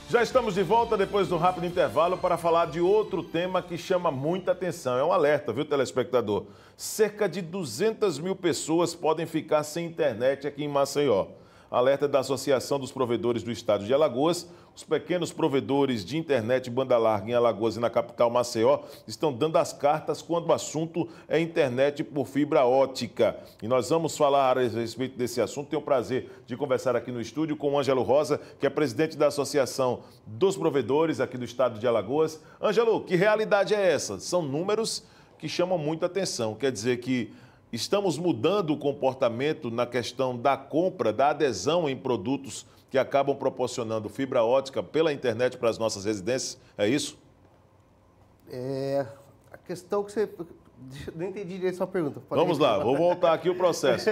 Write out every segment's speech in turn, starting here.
Já estamos de volta depois do rápido intervalo para falar de outro tema que chama muita atenção. É um alerta, viu, telespectador? Cerca de 200 mil pessoas podem ficar sem internet aqui em Maceió. Alerta da Associação dos Provedores do Estado de Alagoas. Os pequenos provedores de internet banda larga em Alagoas e na capital Maceió estão dando as cartas quando o assunto é internet por fibra ótica. E nós vamos falar a respeito desse assunto. Tenho o prazer de conversar aqui no estúdio com o Ângelo Rosa, que é presidente da Associação dos Provedores aqui do Estado de Alagoas. Ângelo, que realidade é essa? São números que chamam muita atenção. Quer dizer que estamos mudando o comportamento na questão da compra, da adesão em produtos que acabam proporcionando fibra ótica pela internet para as nossas residências, é isso? A questão que você... Não entendi direito a sua pergunta. Vamos lá, vou voltar aqui o processo.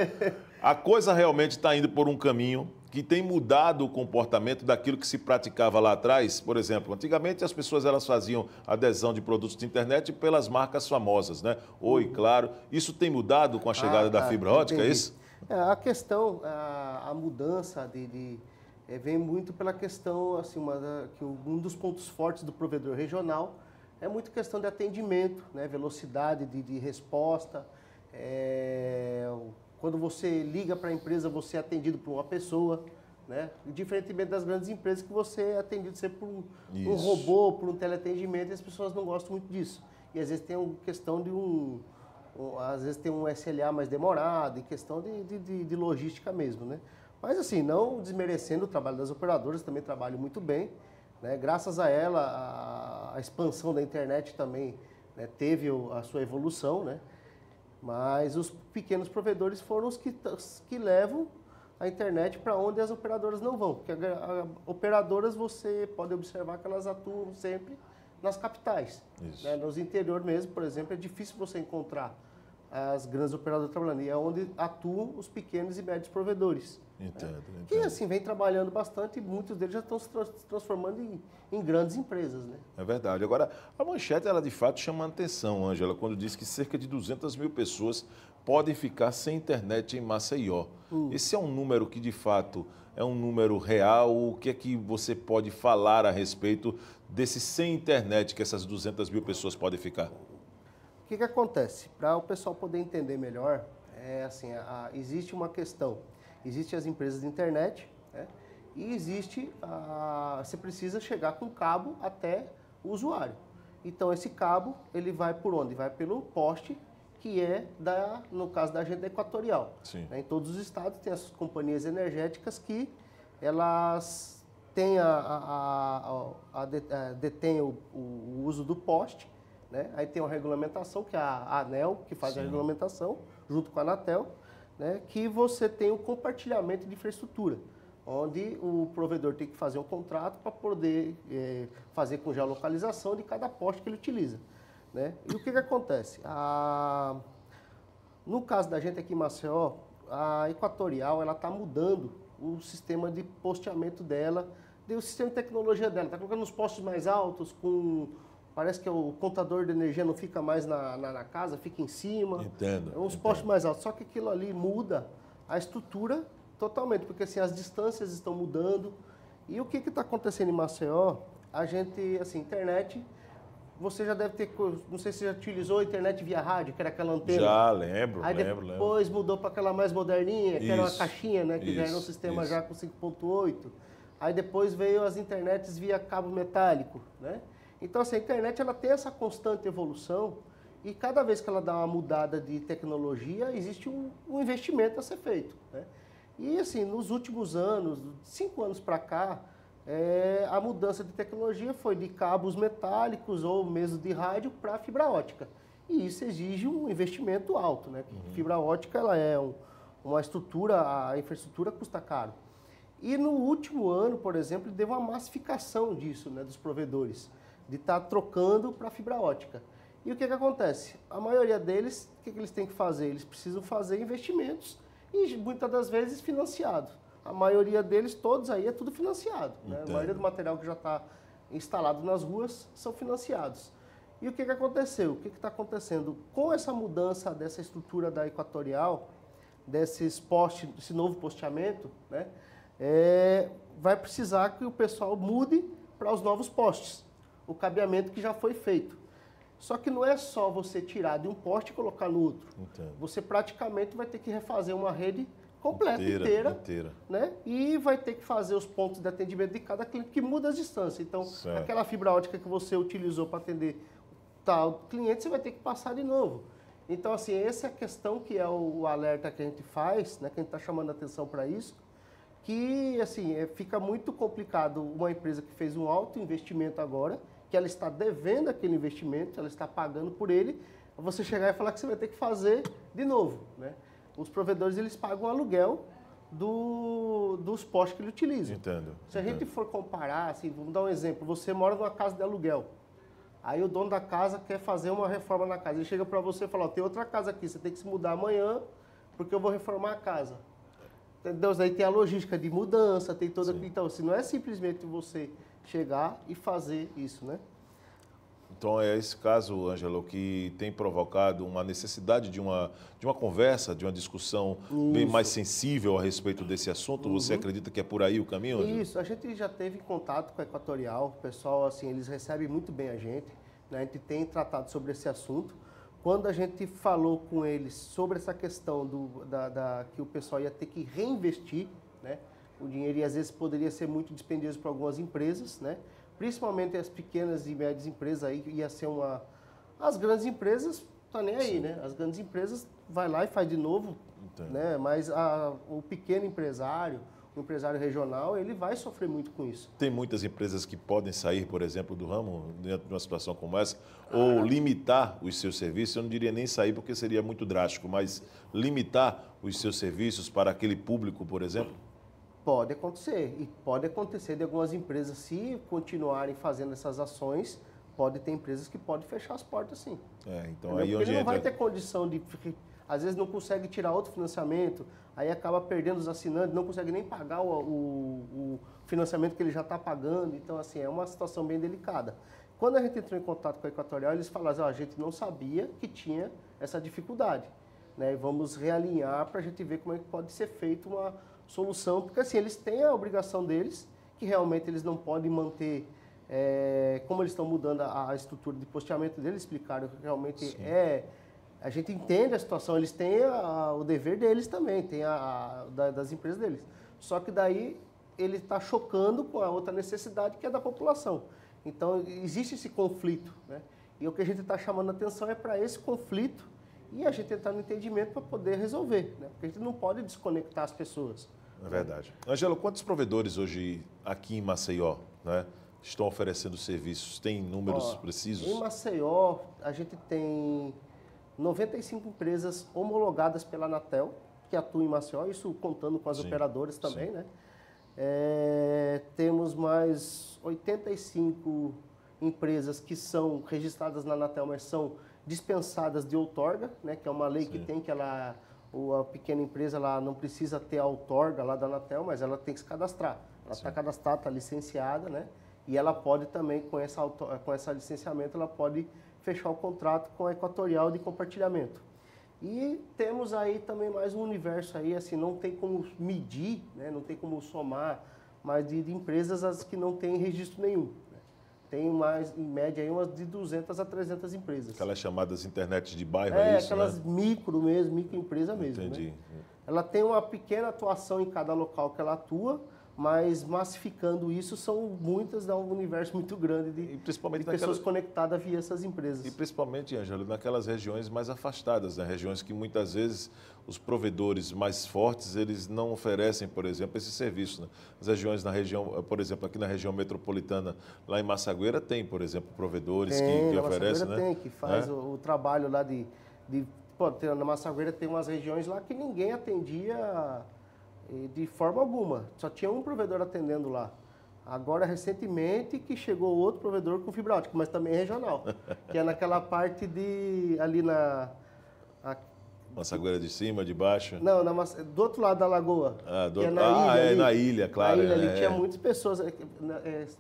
A coisa realmente está indo por um caminho que tem mudado o comportamento daquilo que se praticava lá atrás. Por exemplo, antigamente as pessoas elas faziam adesão de produtos de internet pelas marcas famosas, né? Oi, Claro. Isso tem mudado com a chegada da fibra ótica, é isso? A questão, a mudança vem muito pela questão, assim, que um dos pontos fortes do provedor regional é muito questão de atendimento, né? Velocidade de resposta. Quando você liga para a empresa, você é atendido por uma pessoa, né? Diferentemente das grandes empresas que você é atendido sempre por um robô, por um teleatendimento, e as pessoas não gostam muito disso. E às vezes tem uma questão de às vezes tem um SLA mais demorado, em questão de logística mesmo, né? Mas assim, não desmerecendo o trabalho das operadoras, também trabalham muito bem, né? Graças a ela, a expansão da internet também, né, teve a sua evolução, né? Mas os pequenos provedores foram os que levam a internet para onde as operadoras não vão. Porque operadoras, você pode observar que elas atuam sempre nas capitais. Né? Nos interiores mesmo, por exemplo, é difícil você encontrar as grandes operadoras trabalhando. E é onde atuam os pequenos e médios provedores. Entendo. Que assim, vem trabalhando bastante e muitos deles já estão se transformando em grandes empresas, né? É verdade. Agora, a manchete, ela de fato chama a atenção, Ângela, quando diz que cerca de 200 mil pessoas podem ficar sem internet em Maceió. Esse é um número que, de fato, é um número real? O que é que você pode falar a respeito desse sem internet que essas 200 mil pessoas podem ficar? O que acontece? Para o pessoal poder entender melhor, existe uma questão. Existem as empresas de internet, né? E você precisa chegar com cabo até o usuário. Então, esse cabo, ele vai por onde? Vai pelo poste, que é, no caso da agenda equatorial. Sim. Em todos os estados tem as companhias energéticas que elas têm detêm o uso do poste, né? Aí tem uma regulamentação, que é a ANEEL, que faz a regulamentação, junto com a Anatel, né? Que você tem o compartilhamento de infraestrutura, onde o provedor tem que fazer um contrato para poder fazer com geolocalização de cada poste que ele utiliza, né? E o que acontece? No caso da gente aqui em Maceió, a Equatorial está mudando o sistema de posteamento dela, o sistema de tecnologia dela. Está colocando os postes mais altos, parece que o contador de energia não fica mais na casa, fica em cima. Entendo. Uns postes mais altos. Só que aquilo ali muda a estrutura totalmente, porque assim, as distâncias estão mudando. E o que está acontecendo em Maceió? A gente, assim, internet, você já deve ter, não sei se você já utilizou a internet via rádio, que era aquela antena. Já, lembro. Aí depois mudou para aquela mais moderninha, que era uma caixinha, né? Que já era um sistema já com 5.8. Aí depois veio as internets via cabo metálico, né? Então, assim, a internet ela tem essa constante evolução e cada vez que ela dá uma mudada de tecnologia, existe um investimento a ser feito, né? E, assim, nos últimos anos, 5 anos para cá, a mudança de tecnologia foi de cabos metálicos ou mesmo de rádio para fibra ótica. E isso exige um investimento alto, né? Fibra ótica ela é uma estrutura, a infraestrutura custa caro. E no último ano, por exemplo, teve uma massificação disso, né, dos provedores, de estar trocando para fibra ótica. E o que acontece? A maioria deles, o que eles têm que fazer? Eles precisam fazer investimentos e muitas das vezes financiado. A maioria deles, todos aí, é tudo financiado, né? A maioria do material que já está instalado nas ruas são financiados. E o que aconteceu? O que está acontecendo? Com essa mudança dessa estrutura da Equatorial, desses postes, desse novo posteamento, né, vai precisar que o pessoal mude para os novos postes, o cabeamento que já foi feito. Só que não é só você tirar de um poste e colocar no outro. Entendo. Você praticamente vai ter que refazer uma rede completa, inteira. Né? E vai ter que fazer os pontos de atendimento de cada cliente, que muda as distâncias. Então, certo. Aquela fibra ótica que você utilizou para atender tal cliente, você vai ter que passar de novo. Então, assim, essa é a questão que é o alerta que a gente faz, né? Que a gente está chamando a atenção para isso, que, assim, fica muito complicado uma empresa que fez um alto investimento agora, que ela está devendo aquele investimento, ela está pagando por ele, você chegar e falar que você vai ter que fazer de novo, né? Os provedores, eles pagam o aluguel dos postes que ele utiliza. Entendo. Se a gente for comparar, assim, vamos dar um exemplo, você mora numa casa de aluguel, aí o dono da casa quer fazer uma reforma na casa, ele chega para você e fala, ó, tem outra casa aqui, você tem que se mudar amanhã, porque eu vou reformar a casa. Entendeu? Aí tem a logística de mudança, tem toda... Sim. Então, assim, não é simplesmente você chegar e fazer isso, né? Então, é esse caso, Ângelo, que tem provocado uma necessidade de uma conversa, de uma discussão bem mais sensível a respeito desse assunto. Você acredita que é por aí o caminho, Ângelo? Isso, a gente já teve contato com a Equatorial, o pessoal, assim, eles recebem muito bem a gente, né? A gente tem tratado sobre esse assunto. Quando a gente falou com eles sobre essa questão que o pessoal ia ter que reinvestir, né? O dinheiro, e às vezes poderia ser muito dispendioso para algumas empresas, né? Principalmente as pequenas e médias empresas, aí ia ser uma... As grandes empresas, tá nem aí, né? As grandes empresas vai lá e faz de novo, né? Mas o pequeno empresário, o empresário regional, ele vai sofrer muito com isso. Tem muitas empresas que podem sair, por exemplo, do ramo, dentro de uma situação como essa, ou limitar os seus serviços. Eu não diria nem sair, porque seria muito drástico, mas limitar os seus serviços para aquele público, por exemplo? Pode acontecer, e pode acontecer de algumas empresas, se continuarem fazendo essas ações, pode ter empresas que podem fechar as portas, sim. Então aí onde ele não vai ter condição de... Às vezes não consegue tirar outro financiamento, aí acaba perdendo os assinantes, não consegue nem pagar o financiamento que ele já está pagando. Então, assim, é uma situação bem delicada. Quando a gente entrou em contato com a Equatorial, eles falaram, a gente não sabia que tinha essa dificuldade, né? Vamos realinhar para a gente ver como é que pode ser feita uma solução, porque assim, eles têm a obrigação deles, que realmente eles não podem manter, como eles estão mudando a estrutura de posteamento deles, explicaram que realmente a gente entende a situação, eles têm o dever deles também, tem das empresas deles. Só que daí ele está chocando com a outra necessidade que é da população. Então existe esse conflito, né? E o que a gente está chamando a atenção é para esse conflito e a gente entrar no entendimento para poder resolver, né? Porque a gente não pode desconectar as pessoas. É verdade. Ângelo, quantos provedores hoje aqui em Maceió, né, estão oferecendo serviços? Tem números precisos? Em Maceió, a gente tem 95 empresas homologadas pela Anatel, que atuam em Maceió, isso contando com as operadoras também, né? Temos mais 85 empresas que são registradas na Anatel, mas são dispensadas de outorga, né? Que é uma lei que tem que a pequena empresa ela não precisa ter a outorga lá da Anatel, mas ela tem que se cadastrar. Ela está cadastrada, está licenciada, né? E ela pode também, com essa licenciamento, ela pode fechar o contrato com a Equatorial de compartilhamento. E temos aí também mais um universo aí, assim, não tem como medir, né? Não tem como somar, mas de empresas que não têm registro nenhum. Né? Tem mais, em média, aí umas de 200 a 300 empresas. Aquelas chamadas internet de bairro, aquelas microempresa mesmo. Entendi. Né? Ela tem uma pequena atuação em cada local que ela atua, mas massificando isso, são muitas, dá um universo muito grande de pessoas conectadas via essas empresas. E principalmente, Ângelo, naquelas regiões mais afastadas, né? Regiões que muitas vezes os provedores mais fortes, eles não oferecem, por exemplo, esse serviço. Né? As regiões na região, por exemplo, aqui na região metropolitana, lá em Massagueira, tem, por exemplo, provedores que oferecem, né? Tem, que faz o trabalho lá na Massagueira tem umas regiões lá que ninguém atendia de forma alguma, só tinha um provedor atendendo lá. Agora, recentemente, que chegou outro provedor com fibra ótica, mas também regional, que é naquela parte ali na... Massagueira de cima, de baixo? Não, do outro lado da lagoa. Na ilha, claro. Na ilha ali tinha muitas pessoas.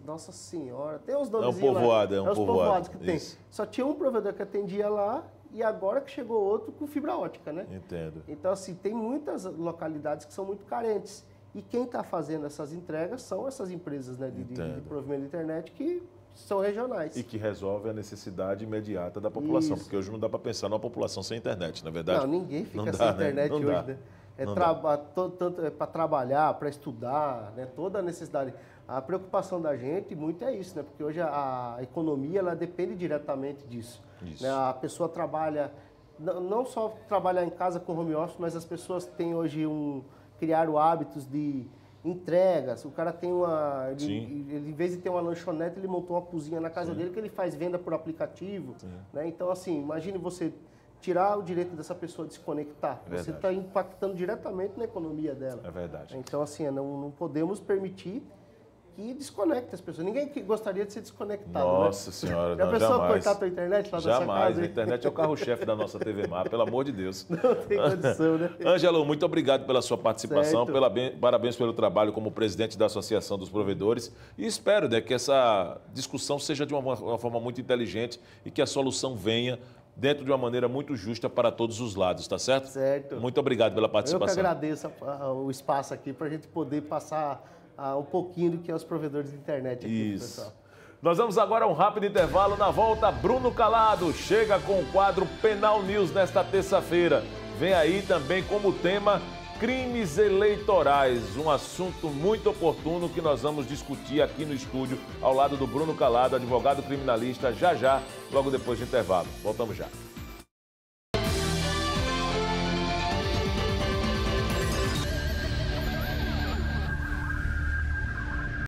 Nossa Senhora, tem uns nomes. É um povoado, lá, os povoados que tem. Isso. Só tinha um provedor que atendia lá e agora que chegou outro com fibra ótica, né? Entendo. Então, assim, tem muitas localidades que são muito carentes. E quem está fazendo essas entregas são essas empresas, né, de provimento de internet que são regionais. E que resolve a necessidade imediata da população, Isso. porque hoje não dá para pensar numa população sem internet, na verdade. Não, ninguém fica sem internet hoje, né? Tanto para trabalhar, para estudar, né? Toda a necessidade. A preocupação da gente muito é isso, né? Porque hoje a economia ela depende diretamente disso. Né? A pessoa trabalha, não só trabalhar em casa com home office, mas as pessoas têm hoje criaram hábitos de entregas. O cara tem ele, em vez de ter uma lanchonete, ele montou uma cozinha na casa dele que ele faz venda por aplicativo. Né? Então, assim, imagine você tirar o direito dessa pessoa de se conectar. Você está impactando diretamente na economia dela. É verdade. Então, assim, não podemos permitir que desconecte as pessoas. Ninguém gostaria de ser desconectado. Nossa, né? Senhora, Já não, pensou jamais. cortar a tua internet lá da sua casa? Jamais. A internet é o carro-chefe da nossa TV Mar, pelo amor de Deus. Não tem condição, né? Ângelo, muito obrigado pela sua participação, parabéns pelo trabalho como presidente da Associação dos Provedores e espero, né, que essa discussão seja de uma forma muito inteligente e que a solução venha dentro de uma maneira muito justa para todos os lados, tá certo? Certo. Muito obrigado pela participação. Eu que agradeço o espaço aqui para a gente poder passar um pouquinho do que é os provedores de internet aqui, pessoal. Nós vamos agora a um rápido intervalo. Na volta, Bruno Calado chega com o quadro Penal News nesta terça-feira. Vem aí também como tema crimes eleitorais, um assunto muito oportuno que nós vamos discutir aqui no estúdio, ao lado do Bruno Calado, advogado criminalista, já, logo depois do intervalo. Voltamos já.